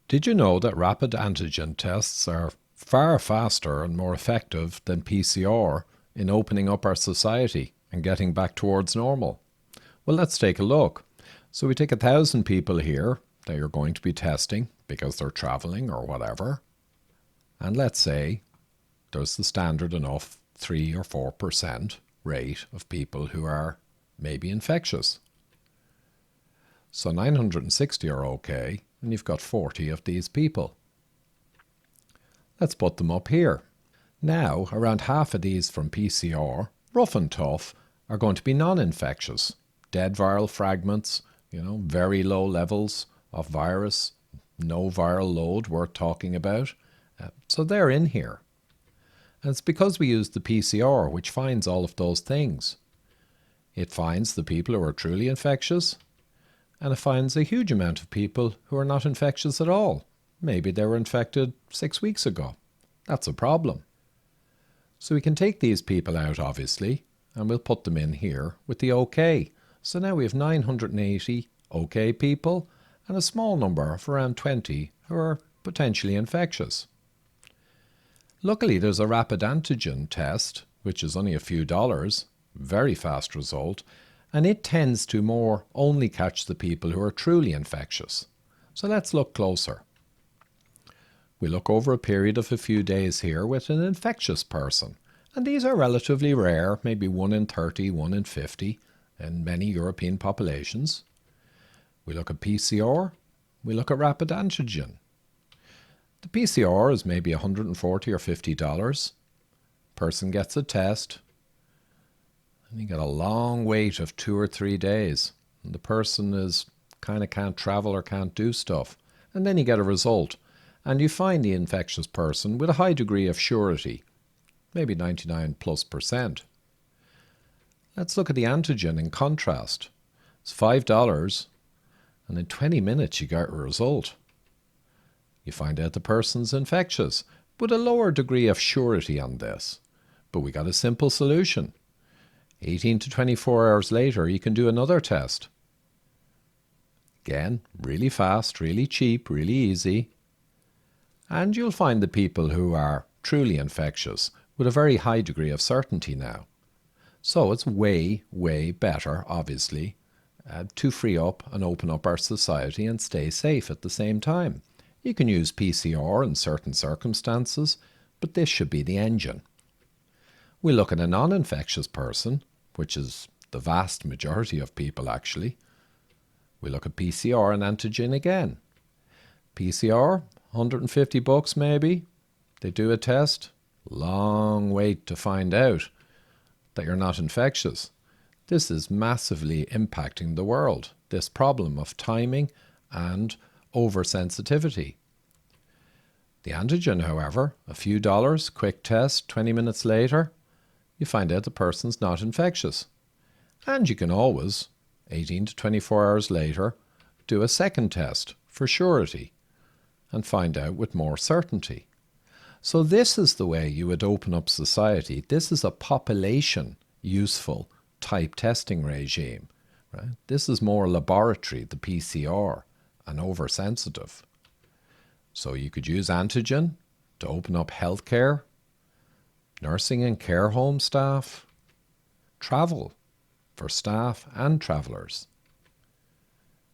Did you know that rapid antigen tests are far faster and more effective than PCR in opening up our society and getting back towards normal? Well, let's take a look. So we take 1,000 people here that you're going to be testing because they're traveling or whatever. And let's say there's the standard enough 3 or 4% rate of people who are maybe infectious. So 960 are okay, and you've got 40 of these people. Let's put them up here. Now, around half of these from PCR, rough and tough, are going to be non-infectious. Dead viral fragments, very low levels of virus, no viral load worth talking about. So they're in here. And it's because we use the PCR, which finds all of those things. It finds the people who are truly infectious, and it finds a huge amount of people who are not infectious at all. Maybe they were infected 6 weeks ago. That's a problem. So we can take these people out, obviously, and we'll put them in here with the OK. So now we have 980 OK people and a small number of around 20 who are potentially infectious. Luckily, there's a rapid antigen test, which is only a few dollars, very fast result, and it tends to more only catch the people who are truly infectious. So let's look closer. We look over a period of a few days here with an infectious person, and these are relatively rare, maybe 1 in 30, 1 in 50 in many European populations. We look at PCR, we look at rapid antigen. The PCR is maybe $140 or $50. Person gets a test, and you get a long wait of 2 or 3 days. And the person can't travel or can't do stuff. And then you get a result. And you find the infectious person with a high degree of surety, maybe 99+%. Let's look at the antigen in contrast. It's $5, and in 20 minutes you get a result. You find out the person's infectious, with a lower degree of surety on this. But we got a simple solution. 18 to 24 hours later, you can do another test. Again, really fast, really cheap, really easy. And you'll find the people who are truly infectious with a very high degree of certainty now. So it's way, way better, obviously, to free up and open up our society and stay safe at the same time. You can use PCR in certain circumstances, but this should be the engine. We look at a non-infectious person, which is the vast majority of people actually. We look at PCR and antigen again. PCR, $150 maybe. They do a test. Long wait to find out that you're not infectious. This is massively impacting the world, this problem of timing and oversensitivity. The antigen, however, a few dollars, quick test, 20 minutes later, you find out the person's not infectious. And you can always, 18 to 24 hours later, do a second test for surety and find out with more certainty. So this is the way you would open up society. This is a population useful type testing regime. Right? This is more laboratory, the PCR, and oversensitive. So you could use antigen to open up healthcare, nursing and care home staff, travel for staff and travellers.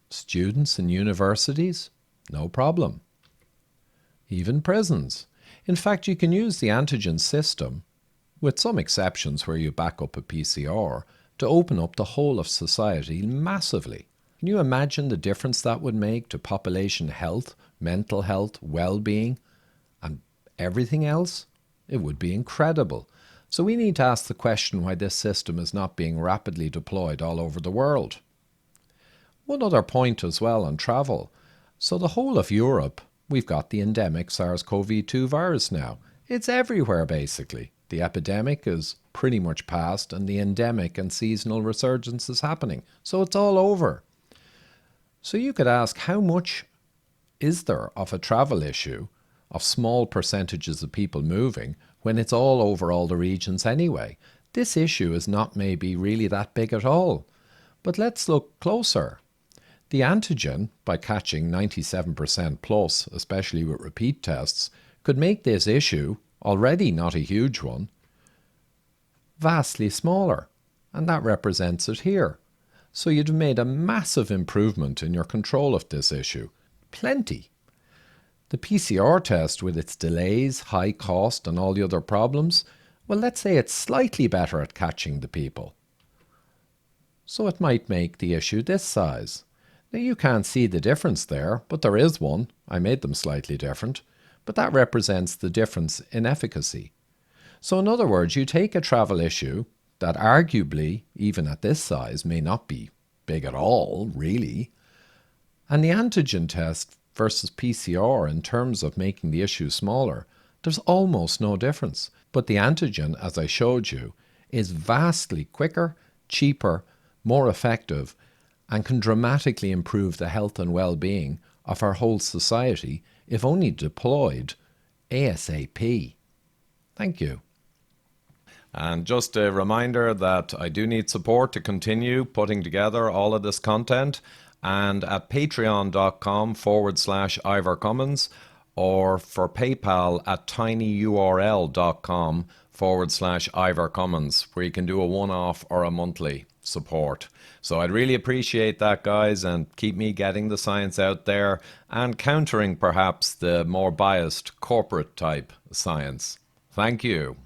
Students in universities, no problem. Even prisons. In fact, you can use the antigen system, with some exceptions where you back up a PCR, to open up the whole of society massively. Can you imagine the difference that would make to population health, mental health, well-being, and everything else? It would be incredible. So we need to ask the question why this system is not being rapidly deployed all over the world. One other point as well on travel. So the whole of Europe, we've got the endemic SARS-CoV-2 virus now. It's everywhere basically. The epidemic is pretty much past and the endemic and seasonal resurgence is happening. So it's all over. So you could ask, how much is there of a travel issue of small percentages of people moving when it's all over all the regions anyway? This issue is not maybe really that big at all. But let's look closer. The antigen, by catching 97% plus, especially with repeat tests, could make this issue, already not a huge one, vastly smaller, and that represents it here. So you'd have made a massive improvement in your control of this issue. Plenty. The PCR test, with its delays, high cost and all the other problems, well, let's say it's slightly better at catching the people. So it might make the issue this size. Now you can't see the difference there, but there is one. I made them slightly different, but that represents the difference in efficacy. So in other words, you take a travel issue that arguably, even at this size, may not be big at all, really, and the antigen test versus PCR in terms of making the issue smaller, there's almost no difference. But the antigen, as I showed you, is vastly quicker, cheaper, more effective, and can dramatically improve the health and well-being of our whole society if only deployed ASAP. Thank you. And just a reminder that I do need support to continue putting together all of this content, and at patreon.com/Ivor Cummins, or for PayPal at tinyurl.com/Ivor Cummins, where you can do a one-off or a monthly support. So I'd really appreciate that, guys, and keep me getting the science out there and countering perhaps the more biased corporate type science. Thank you.